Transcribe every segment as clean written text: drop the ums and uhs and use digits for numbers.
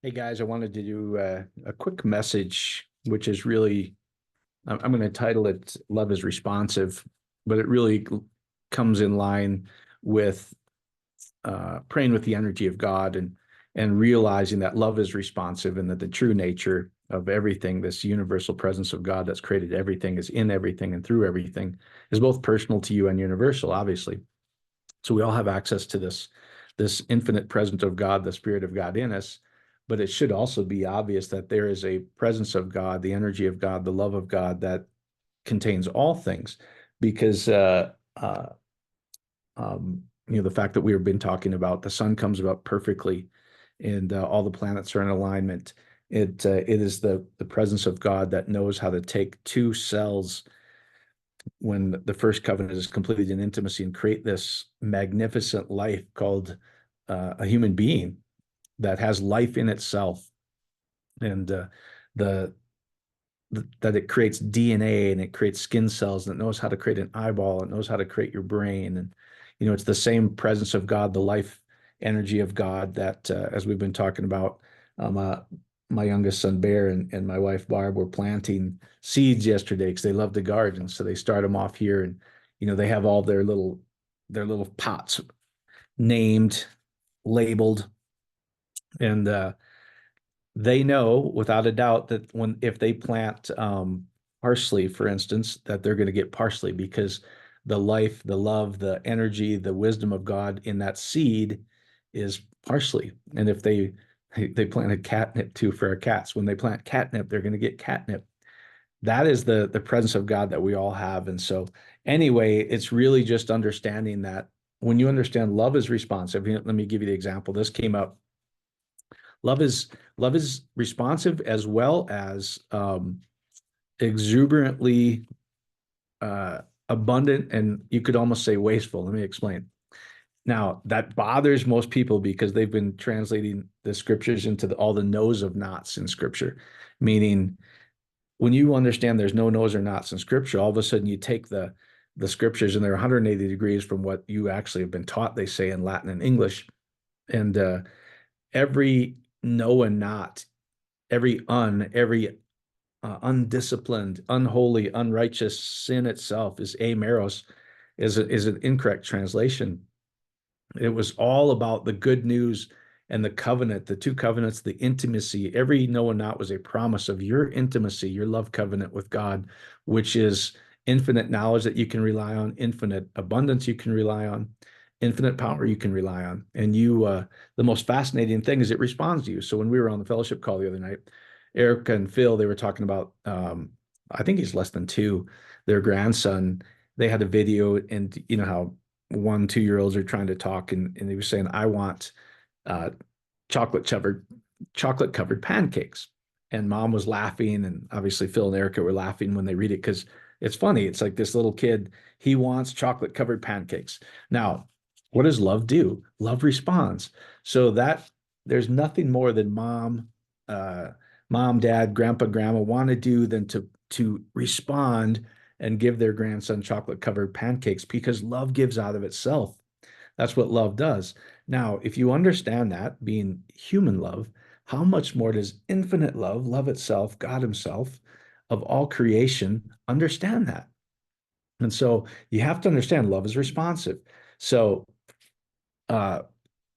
Hey guys, I wanted to do a quick message, which is really, I'm going to title it Love is Responsive, but it really comes in line with praying with the energy of God and realizing that love is responsive and that the true nature of everything, this universal presence of God that's created everything, is in everything and through everything, is both personal to you and universal, obviously. So we all have access to this infinite presence of God, the Spirit of God in us. But it should also be obvious that there is a presence of God, the energy of God, the love of God that contains all things. Because the fact that we've been talking about the sun comes about perfectly, and all the planets are in alignment. It is the presence of God that knows how to take two cells when the first covenant is completed in intimacy and create this magnificent life called a human being that has life in itself, and the that it creates DNA and it creates skin cells, and it knows how to create an eyeball, it knows how to create your brain. And it's the same presence of God, the life energy of God that as we've been talking about, um, uh, my youngest son Bear and my wife Barb were planting seeds yesterday because they love to garden. So they start them off here, and they have all their little pots named, labeled, and they know without a doubt that if they plant parsley, for instance, that they're going to get parsley because the life, the love, the energy, the wisdom of God in that seed is parsley. And if they planted catnip too for our cats, when they plant catnip, they're going to get catnip. That is the presence of God that we all have. And so anyway, it's really just understanding that when you understand love is responsive. Let me give you the example. This came up. Love is responsive as well as exuberantly abundant, and you could almost say wasteful. Let me explain. Now, that bothers most people because they've been translating the scriptures into all the no's of nots in scripture, meaning when you understand there's no no's or nots in scripture, all of a sudden you take the scriptures and they're 180 degrees from what you actually have been taught, they say in Latin and English. And every no and not, every undisciplined, unholy, unrighteous sin itself is ameros, is an incorrect translation. It was all about the good news and the covenant, the two covenants, the intimacy. Every no and not was a promise of your intimacy, your love covenant with God, which is infinite knowledge that you can rely on, infinite abundance you can rely on, infinite power you can rely on. And the most fascinating thing is it responds to you. So when we were on the fellowship call the other night, Erica and Phil, they were talking about, I think he's less than two, their grandson. They had a video, and you know how 1, 2 year olds are trying to talk, and he was saying, I want uh, chocolate covered pancakes. And mom was laughing, and obviously Phil and Erica were laughing when they read it because it's funny. It's like this little kid, he wants chocolate covered pancakes. Now, what does love do? Love responds. So that there's nothing more than mom, dad, grandpa, grandma want to do than to respond and give their grandson chocolate covered pancakes because love gives out of itself. That's what love does. Now, if you understand that being human love, how much more does infinite love, love itself, God Himself, of all creation, understand that? And so you have to understand love is responsive. So uh,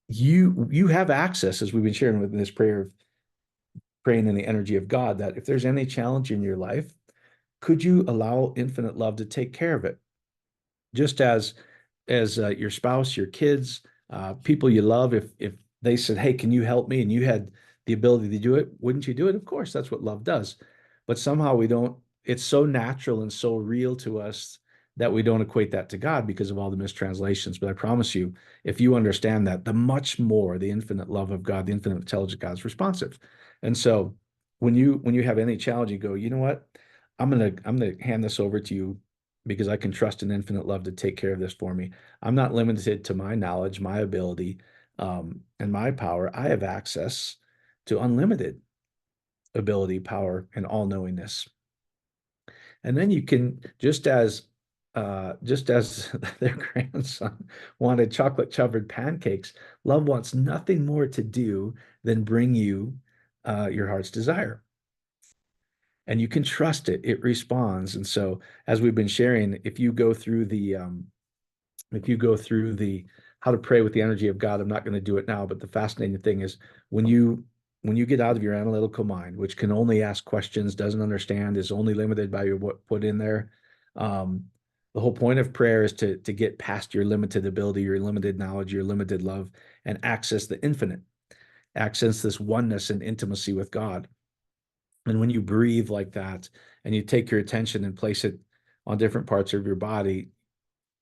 you have access, as we've been sharing with this prayer of praying in the energy of God, that if there's any challenge in your life, could you allow infinite love to take care of it? Just as your spouse, your kids, people you love, if they said, "Hey, can you help me?" and you had the ability to do it, wouldn't you do it? Of course, that's what love does. But somehow we don't. It's so natural and so real to us that we don't equate that to God because of all the mistranslations. But I promise you, if you understand that, the much more the infinite love of God, the infinite intelligence of God is responsive. And so when you have any challenge, you go, you know what? I'm gonna hand this over to you because I can trust an infinite love to take care of this for me. I'm not limited to my knowledge, my ability, and my power. I have access to unlimited ability, power, and all knowingness. And then you can, just as their grandson wanted chocolate covered pancakes, love wants nothing more to do than bring you your heart's desire. And you can trust it, it responds. And so, as we've been sharing, if you go through the how to pray with the energy of God, I'm not going to do it now, but the fascinating thing is when you get out of your analytical mind, which can only ask questions, doesn't understand, is only limited by what put in there. Um, the whole point of prayer is to get past your limited ability, your limited knowledge, your limited love, and access the infinite, access this oneness and intimacy with God. And when you breathe like that and you take your attention and place it on different parts of your body,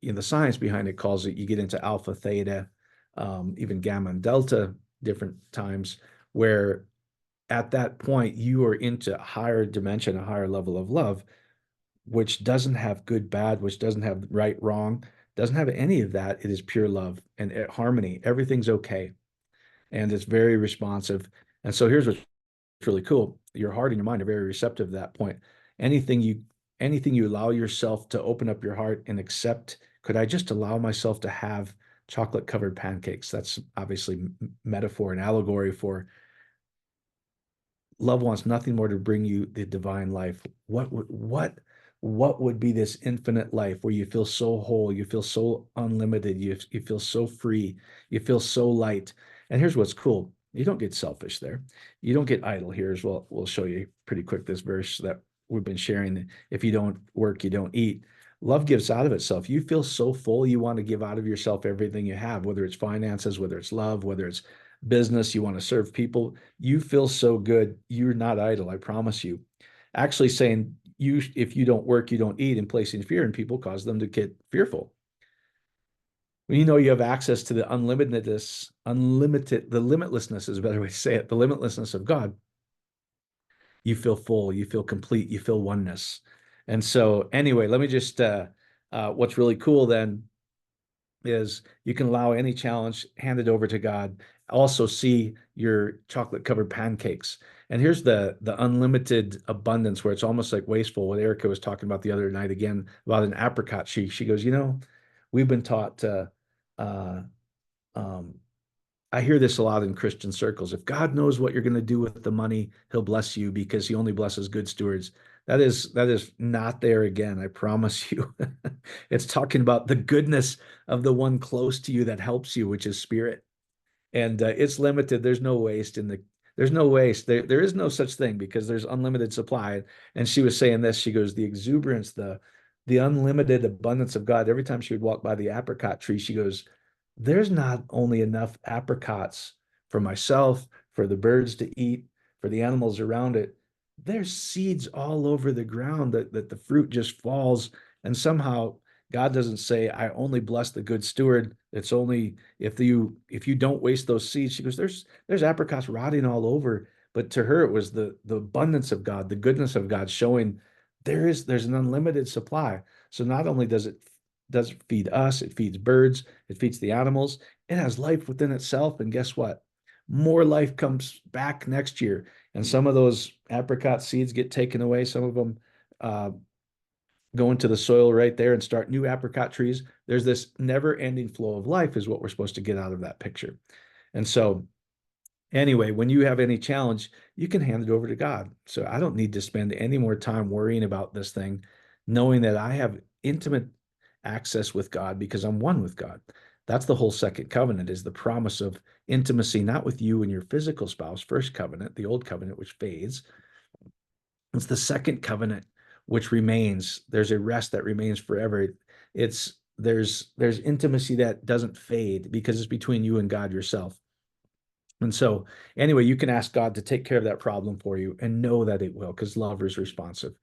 the science behind it calls it, you get into alpha, theta, even gamma and delta different times, where at that point you are into a higher dimension, a higher level of love, which doesn't have good, bad, which doesn't have right, wrong, doesn't have any of that. It is pure love and harmony. Everything's okay. And it's very responsive. And so here's what's really cool. Your heart and your mind are very receptive at that point. Anything you anything you allow yourself to open up your heart and accept, could I just allow myself to have chocolate covered pancakes? That's obviously metaphor and allegory for love wants nothing more to bring you the divine life. What would be this infinite life where you feel so whole, you feel so unlimited, you feel so free, you feel so light. And here's what's cool. You don't get selfish there. You don't get idle here as well. We'll show you pretty quick this verse that we've been sharing. If you don't work, you don't eat. Love gives out of itself. You feel so full, you want to give out of yourself everything you have, whether it's finances, whether it's love, whether it's business, you want to serve people. You feel so good. You're not idle, I promise you. Actually saying if you don't work, you don't eat, and placing fear in people cause them to get fearful. When you know you have access to the the limitlessness is a better way to say it, the limitlessness of God, you feel full, you feel complete, you feel oneness. And so anyway, let me just what's really cool then is you can allow any challenge, hand it over to God. Also see your chocolate covered pancakes. And here's the unlimited abundance where it's almost like wasteful. What Erica was talking about the other night again about an apricot. She goes, we've been taught uh, um, I hear this a lot in Christian circles. If God knows what you're going to do with the money, he'll bless you because he only blesses good stewards. That is not there again, I promise you. It's talking about the goodness of the one close to you that helps you, which is spirit. And it's limited. There's no waste. There is no such thing because there's unlimited supply. And she was saying this, she goes, the exuberance, the unlimited abundance of God. Every time she would walk by the apricot tree, she goes, there's not only enough apricots for myself, for the birds to eat, for the animals around it. There's seeds all over the ground that the fruit just falls. And somehow God doesn't say, I only bless the good steward. It's only if you don't waste those seeds. She goes, there's apricots rotting all over. But to her, it was the abundance of God, the goodness of God showing there's an unlimited supply. So not only does it feed us, it feeds birds, it feeds the animals, it has life within itself. And guess what? More life comes back next year. And some of those apricot seeds get taken away. Some of them uh, go into the soil right there and start new apricot trees. There's this never ending flow of life, is what we're supposed to get out of that picture. And so, anyway, when you have any challenge, you can hand it over to God. So, I don't need to spend any more time worrying about this thing, knowing that I have intimate access with God because I'm one with God. That's the whole second covenant, is the promise of intimacy, not with you and your physical spouse. First covenant, the old covenant, which fades. It's the second covenant which remains. There's a rest that remains forever. There's intimacy that doesn't fade because it's between you and God yourself. And so anyway, you can ask God to take care of that problem for you and know that it will, because love is responsive.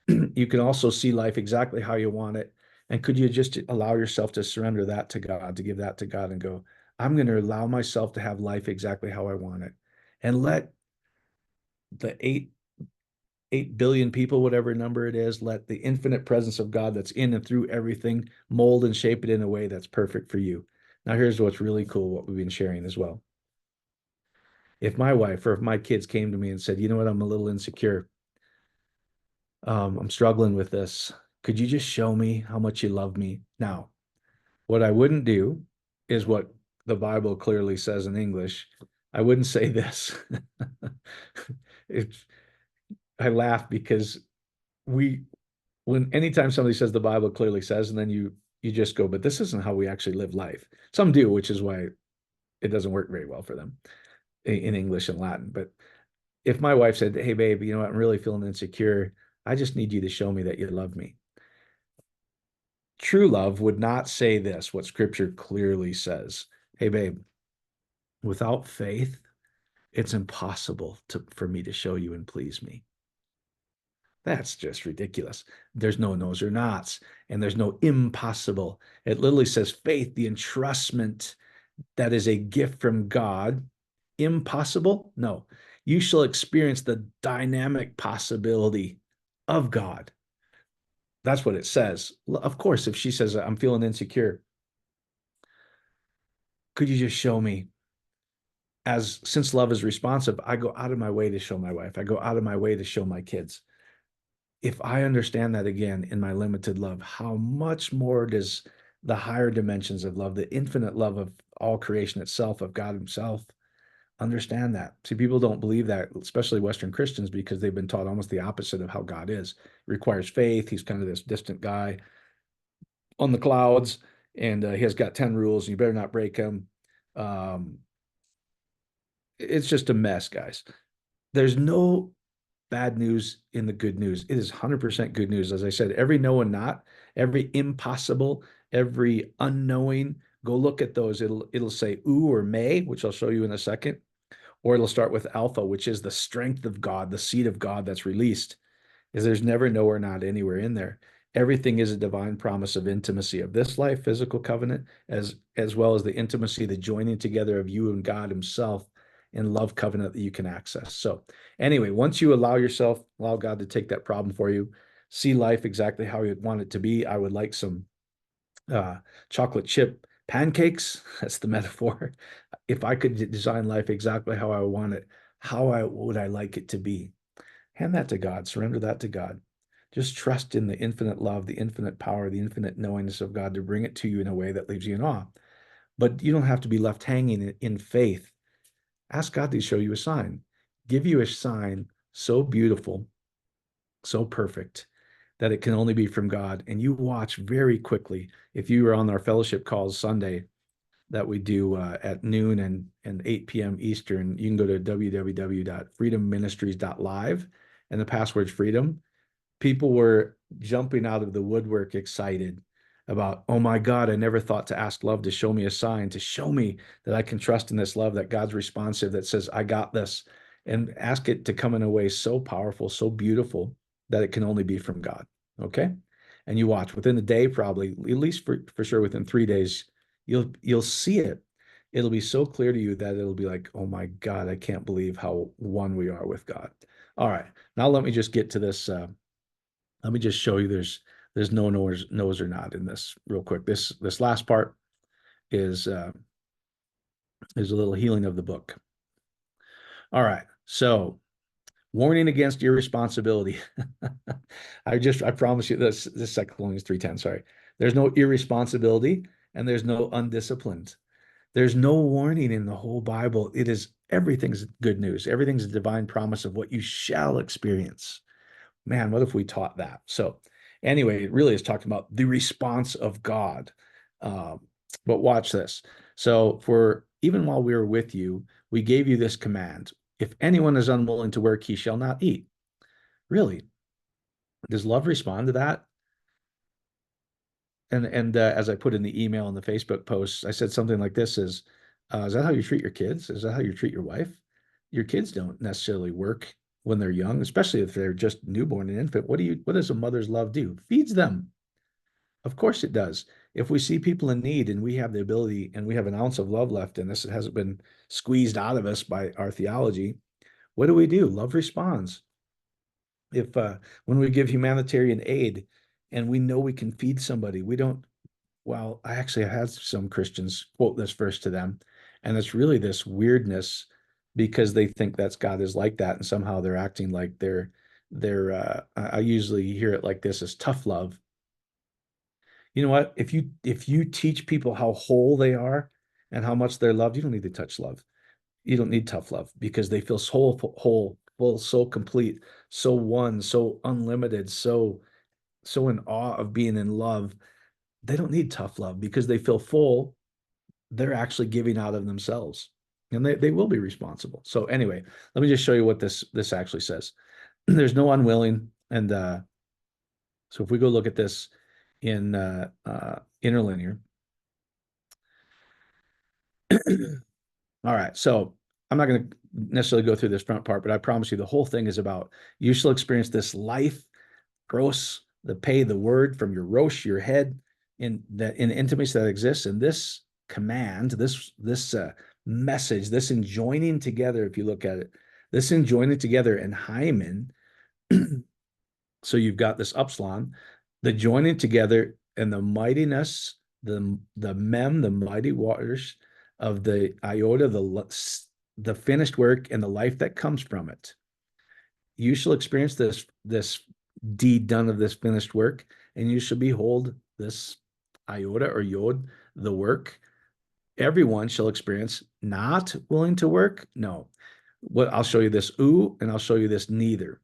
You can also see life exactly how you want it. And could you just allow yourself to surrender that to God, to give that to God and go, I'm going to allow myself to have life exactly how I want it. And let the 8 billion people, whatever number it is, let the infinite presence of God that's in and through everything mold and shape it in a way that's perfect for you. Now, here's what's really cool, what we've been sharing as well. If my wife or if my kids came to me and said, you know what, I'm a little insecure. I'm struggling with this. Could you just show me how much you love me? Now, what I wouldn't do is what the Bible clearly says in English. I wouldn't say this. It's, I laugh because we, when anytime somebody says the Bible clearly says, and then you just go, but this isn't how we actually live life. Some do, which is why it doesn't work very well for them in English and Latin. But if my wife said, "Hey, babe, you know what? I'm really feeling insecure. I just need you to show me that you love me." True love would not say this, what scripture clearly says. Hey, babe, without faith, it's impossible for me to show you and please me. That's just ridiculous. There's no no's or nots, and there's no impossible. It literally says faith, the entrustment that is a gift from God. Impossible? No. You shall experience the dynamic possibility of God. That's what it says. Of course, if she says, I'm feeling insecure, could you just show me? As since love is responsive, I go out of my way to show my wife. I go out of my way to show my kids. If I understand that again in my limited love, how much more does the higher dimensions of love, the infinite love of all creation itself, of God Himself, understand that? See, people don't believe that, especially Western Christians, because they've been taught almost the opposite of how God is. It requires faith. He's kind of this distant guy on the clouds, and he has got 10 rules, and you better not break them. Um, it's just a mess, guys. There's no bad news in the good news. It is 100% good news. As I said, every no and not, every impossible, every unknowing, go look at those. It'll say ooh or may, which I'll show you in a second, or it'll start with alpha, which is the strength of God, the seed of God that's released. Is there's never no or not anywhere in there. Everything is a divine promise of intimacy of this life, physical covenant, as well as the intimacy, the joining together of you and God Himself in love covenant that you can access. So anyway, once you allow God to take that problem for you, see life exactly how you want it to be. I would like some chocolate chip pancakes. That's the metaphor. If I could design life exactly how I want it, would I like it to be? Hand that to God, surrender that to God. Just trust in the infinite love, the infinite power, the infinite knowingness of God to bring it to you in a way that leaves you in awe. But you don't have to be left hanging in faith. Ask God to show you a sign, give you a sign so beautiful, so perfect that it can only be from God. And you watch very quickly. If you were on our fellowship calls Sunday that we do at noon and 8 p.m. Eastern, you can go to www.freedomministries.live and the password's freedom. People were jumping out of the woodwork excited about, oh my God, I never thought to ask love to show me a sign, to show me that I can trust in this love, that God's responsive, that says, I got this, and ask it to come in a way so powerful, so beautiful that it can only be from God. Okay. And you watch within the day, probably, at least for sure within 3 days, you'll see it. It'll be so clear to you that it'll be like, oh my God, I can't believe how one we are with God. All right. Now let me just get to this. Let me just show you there's no no's or not in this real quick. This last part is a little healing of the book. All right. So warning against irresponsibility. I promise you this 2 Thessalonians 3:10. Sorry. There's no irresponsibility and there's no undisciplined. There's no warning in the whole Bible. It is everything's good news. Everything's a divine promise of what you shall experience. Man, what if we taught that? So anyway, it really is talking about the response of God. Um, but watch this. So for even while we were with you, we gave you this command. If anyone is unwilling to work, he shall not eat. Really? Does love respond to that? And as I put in the email and the Facebook posts, I said something like this is that how you treat your kids? Is that how you treat your wife? Your kids don't necessarily work when they're young, especially if they're just newborn and infant. What does a mother's love do? Feeds them. Of course it does. If we see people in need and we have the ability and we have an ounce of love left in us, it hasn't been squeezed out of us by our theology, what do? Love responds. If when we give humanitarian aid and we know we can feed somebody, we don't, well, I actually had some Christians quote this verse to them, and it's really this weirdness because they think that's God is like that, and somehow they're acting like I usually hear it like this as tough love. You know what? If you teach people how whole they are and how much they're loved, you don't need to touch love. You don't need tough love because they feel so whole, full, so complete, so one, so unlimited, so in awe of being in love. They don't need tough love because they feel full. They're actually giving out of themselves, and they will be responsible. So anyway, let me just show you what this actually says. There's no unwilling, and so if we go look at this in interlinear. All right, so I'm not going to necessarily go through this front part, but I promise you the whole thing is about you shall experience this life, gross, the pay, the word from your rosh, your head, in that in intimacy that exists. And this command, this message, this enjoining together, if you look at it, this enjoining together and hymen. So you've got this upsilon, the joining together and the mightiness, the mem, the mighty waters of the iota, the finished work and the life that comes from it. You shall experience this deed done of this finished work, and you shall behold this iota or yod, the work. Everyone shall experience not willing to work. No. What I'll show you this and I'll show you this neither.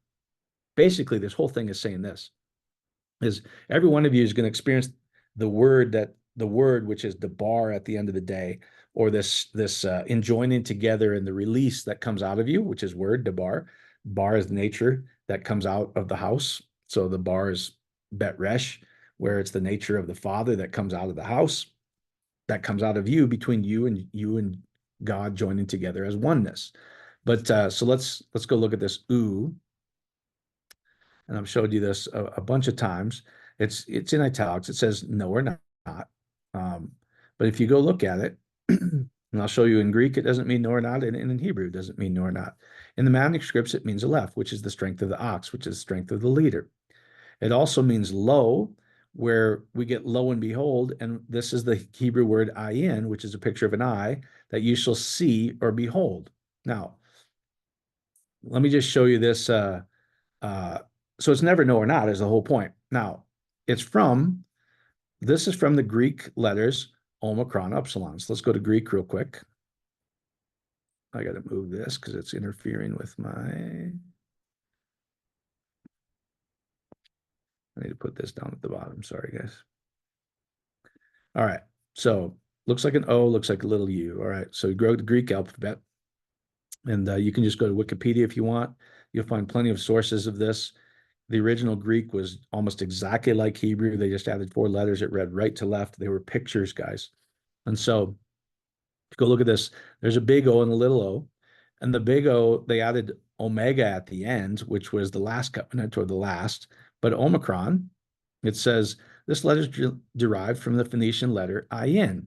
Basically, this whole thing is saying this is every one of you is going to experience the word which is the bar at the end of the day, or this enjoining together and the release that comes out of you, which is word, the bar is the nature that comes out of the house. So the bar is bet resh, where it's the nature of the father that comes out of the house, that comes out of you, between you and God joining together as oneness. But so let's go look at this and I've showed you this a bunch of times. It's in italics. It says no or not. But if you go look at it, and I'll show you in Greek, it doesn't mean no or not, and in Hebrew, it doesn't mean no or not. In the manuscripts, it means aleph, which is the strength of the ox, which is the strength of the leader. It also means lo, where we get lo and behold, and this is the Hebrew word ayin, which is a picture of an eye, that you shall see or behold. Now, let me just show you this. So it's never no or not is the whole point. Now, this is from the Greek letters Omicron, Upsilon. So let's go to Greek real quick. I got to move this because it's interfering with I need to put this down at the bottom. Sorry, guys. All right. So looks like an O, looks like a little U. All right. So you grow the Greek alphabet. And you can just go to Wikipedia if you want. You'll find plenty of sources of this. The original Greek was almost exactly like Hebrew. They just added 4 letters. It read right to left. They were pictures, guys. And so go look at this. There's a big O and a little o. And the big O, they added omega at the end, which was the last covenant or the last. But Omicron, it says this letter is derived from the Phoenician letter ayin,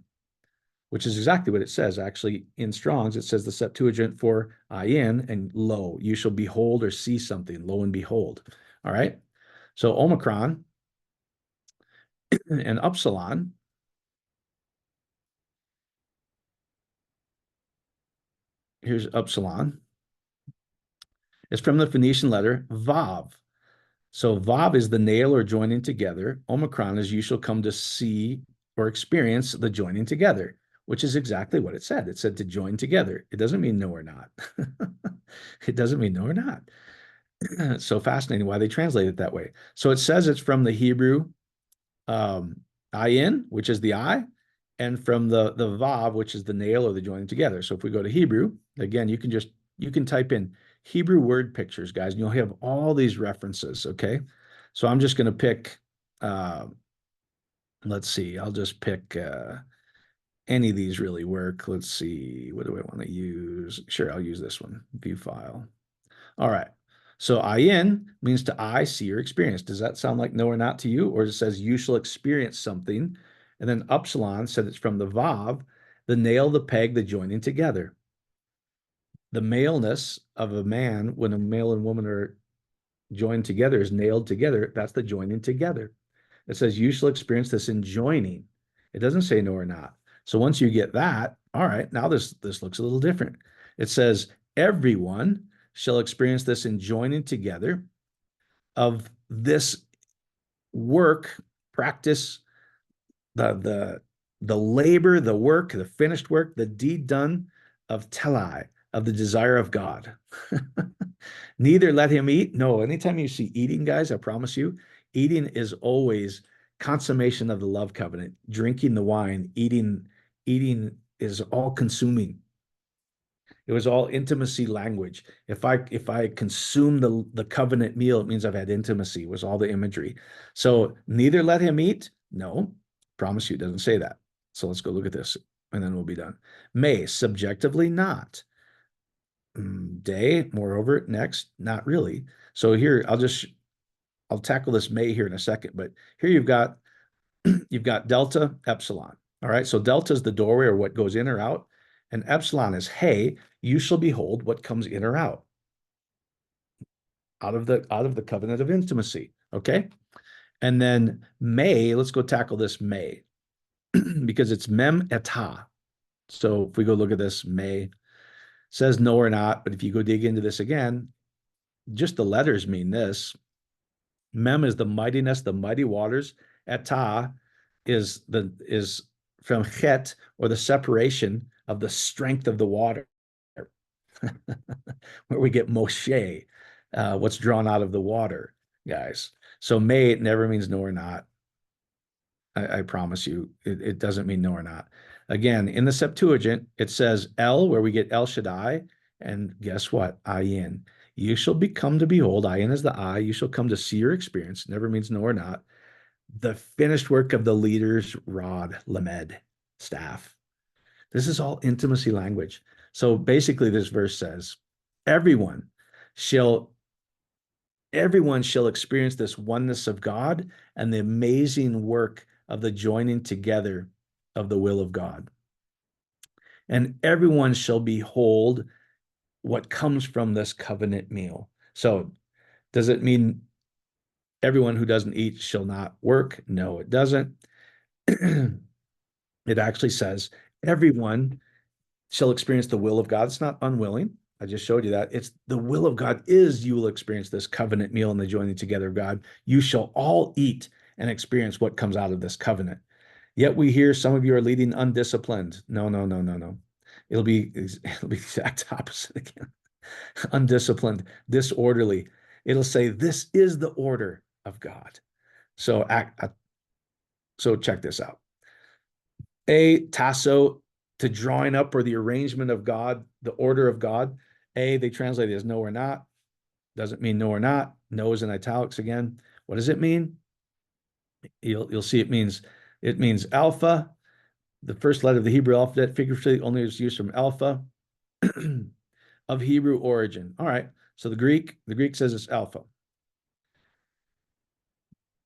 which is exactly what it says. Actually, in Strong's, it says the Septuagint for ayin and lo. You shall behold or see something, lo and behold. All right. So Omicron and Upsilon. Here's Upsilon. It's from the Phoenician letter Vav. So Vav is the nail or joining together. Omicron is you shall come to see or experience the joining together, which is exactly what it said. It said to join together. It doesn't mean no or not. It doesn't mean no or not. It's so fascinating why they translate it that way. So it says it's from the Hebrew ayin, which is the eye, and from the vav, which is the nail or the joining together. So if we go to Hebrew, again, you can type in Hebrew word pictures, guys, and you'll have all these references. Okay. So I'm just going to pick, let's see, I'll just pick any of these really work. Let's see, what do I want to use? Sure, I'll use this one, view file. All right. So ayin means to eye, see, or experience. Does that sound like no or not to you? Or it says you shall experience something. And then upsilon said it's from the vav, the nail, the peg, the joining together. The maleness of a man, when a male and woman are joined together, is nailed together. That's the joining together. It says you shall experience this in joining. It doesn't say no or not. So once you get that, all right, now this looks a little different. It says everyone shall experience this in joining together of this work, practice, the labor, the work, the finished work, the deed done of telai, of the desire of God. Neither let him eat. No, anytime you see eating, guys, I promise you, eating is always consummation of the love covenant. Drinking the wine, eating is all consuming. It was all intimacy language. If I consume the covenant meal, it means I've had intimacy, was all the imagery. So neither let him eat. No, promise you, it doesn't say that. So let's go look at this and then we'll be done. May, subjectively not. Day, moreover, next, not really. So here, I'll tackle this may here in a second, but here you've got delta, epsilon. All right, so delta is the doorway or what goes in or out, and epsilon is, hey, you shall behold what comes in or out of the covenant of intimacy. Okay, and then may, let's go tackle this may because it's mem eta. So if we go look at this, may says no or not, but if you go dig into this again, just the letters mean this. Mem is the mightiness, the mighty waters. Eta is from het, or the separation of the strength of the water, where we get Moshe, what's drawn out of the water, guys. So may never means no or not. I promise you, it doesn't mean no or not. Again, in the Septuagint, it says El, where we get El Shaddai, and guess what? Ayin. You shall become to behold, Ayin is the eye, you shall come to see or experience, never means no or not, the finished work of the leader's rod, lamed, staff. This is all intimacy language. So basically, this verse says, everyone shall experience this oneness of God and the amazing work of the joining together of the will of God. And everyone shall behold what comes from this covenant meal. So does it mean everyone who doesn't eat shall not work? No, it doesn't. It actually says everyone shall experience the will of God. It's not unwilling. I just showed you that. It's the will of God is you will experience this covenant meal and the joining together of God. You shall all eat and experience what comes out of this covenant. Yet we hear some of you are leading undisciplined. No, no, no, no, no. It'll be the exact opposite again. Undisciplined, disorderly. It'll say this is the order of God. So check this out. Tasso, to drawing up or the arrangement of God, the order of God. They translate it as no or not. Doesn't mean no or not. No is in italics again. What does it mean? You'll see it means alpha, the first letter of the Hebrew alphabet, figuratively only is used from alpha of Hebrew origin. All right. So the Greek says it's alpha.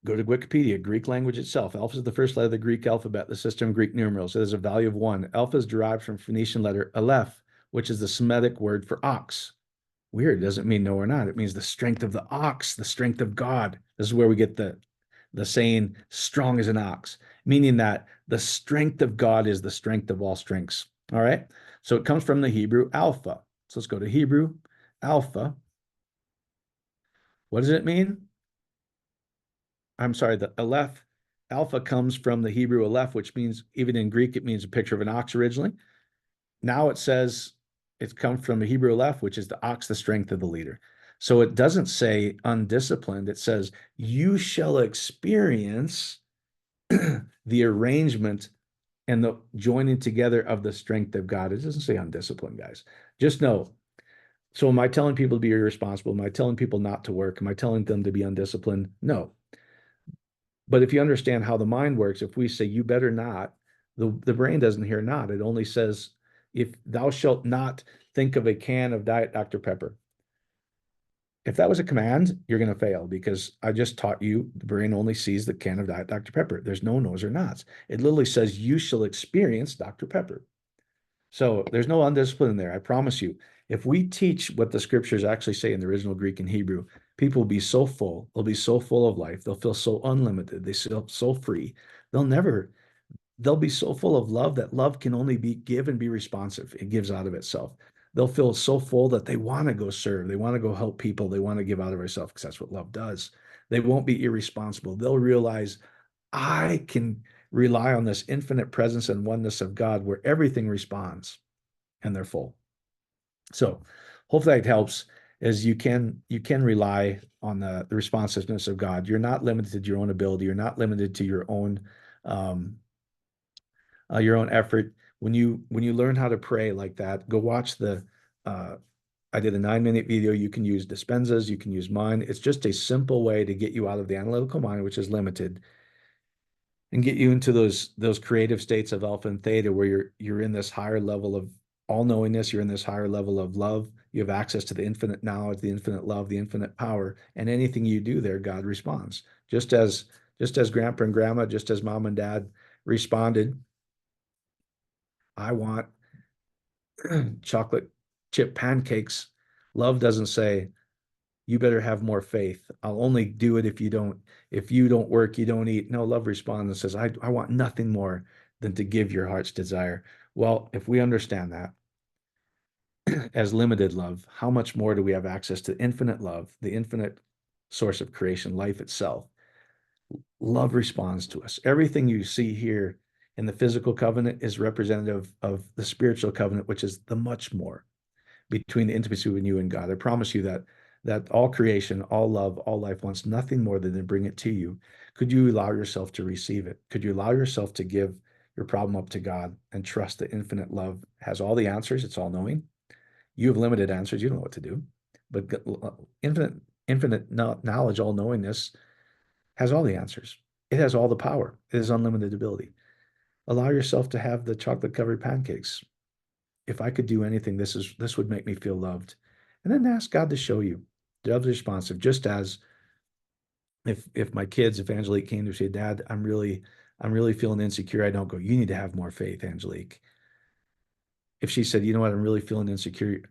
Go to Wikipedia, Greek language itself. Alpha is the first letter of the Greek alphabet, the system of Greek numerals. It has a value of 1. Alpha is derived from Phoenician letter aleph, which is the Semitic word for ox. Weird, it doesn't mean no or not. It means the strength of the ox, the strength of God. This is where we get the saying, strong as an ox, meaning that the strength of God is the strength of all strengths. All right. So it comes from the Hebrew alpha. So let's go to Hebrew alpha. What does it mean? I'm sorry, the aleph, alpha comes from the Hebrew aleph, which means, even in Greek, it means a picture of an ox originally. Now it says it's come from the Hebrew aleph, which is the ox, the strength of the leader. So it doesn't say undisciplined. It says you shall experience the arrangement and the joining together of the strength of God. It doesn't say undisciplined, guys. Just know. So am I telling people to be irresponsible? Am I telling people not to work? Am I telling them to be undisciplined? No. But if you understand how the mind works, if we say you better not, the brain doesn't hear not. It only says, if thou shalt not think of a can of Diet Dr. Pepper. If that was a command, you're going to fail, because I just taught you the brain only sees the can of Diet Dr. Pepper. There's no no's or nots. It literally says you shall experience Dr. Pepper. So there's no undiscipline in there. I promise you. If we teach what the scriptures actually say in the original Greek and Hebrew, people will be so full. They'll be so full of life. They'll feel so unlimited. They feel so free. They'll be so full of love that love can only give and be responsive. It gives out of itself. They'll feel so full that they want to go serve. They want to go help people. They want to give out of themselves, because that's what love does. They won't be irresponsible. They'll realize I can rely on this infinite presence and oneness of God where everything responds, and they're full. So hopefully that helps, as you can rely on the responsiveness of God. You're not limited to your own ability. You're not limited to um, your own effort. When you learn how to pray like that, go watch the I did a 9-minute video. You can use Dispenza's, you can use mine. It's just a simple way to get you out of the analytical mind, which is limited, and get you into those creative states of alpha and theta, where you're in this higher level of all knowingness. You're in this higher level of love. You have access to the infinite knowledge, the infinite love, the infinite power, and anything you do there, God responds. Just as grandpa and grandma, just as mom and dad responded, I want chocolate chip pancakes. Love doesn't say, you better have more faith. I'll only do it if you don't work, you don't eat. No, love responds and says, I want nothing more than to give your heart's desire. Well, if we understand that as limited love, how much more do we have access to infinite love, the infinite source of creation, life itself? Love responds to us. Everything you see here in the physical covenant is representative of the spiritual covenant, which is the much more between the intimacy between you and God. I promise you that all creation, all love, all life wants nothing more than to bring it to you. Could you allow yourself to receive it? Could you allow yourself to give your problem up to God and trust that infinite love has all the answers? It's all knowing. You have limited answers. You don't know what to do, but infinite knowledge, all knowingness has all the answers. It has all the power. It has unlimited ability. Allow yourself to have the chocolate covered pancakes. If I could do anything, this would make me feel loved. And then ask God to show you. Love's responsive, just as if my kids, if Angelique came to say, Dad, I'm really feeling insecure. I don't go, you need to have more faith, Angelique. If she said, you know what, I'm really feeling insecure,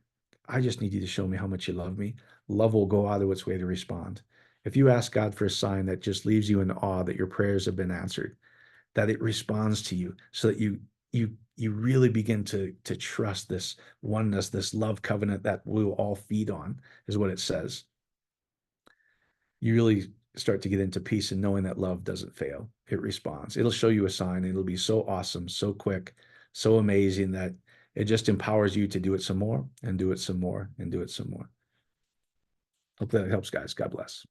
I just need you to show me how much you love me. Love will go out of its way to respond. If you ask God for a sign that just leaves you in awe that your prayers have been answered, that it responds to you, so that you really begin to trust this oneness, this love covenant that we'll all feed on, is what it says. You really start to get into peace and knowing that love doesn't fail. It responds. It'll show you a sign. It'll be so awesome, so quick, so amazing that it just empowers you to do it some more and do it some more and do it some more. Hope that helps, guys. God bless.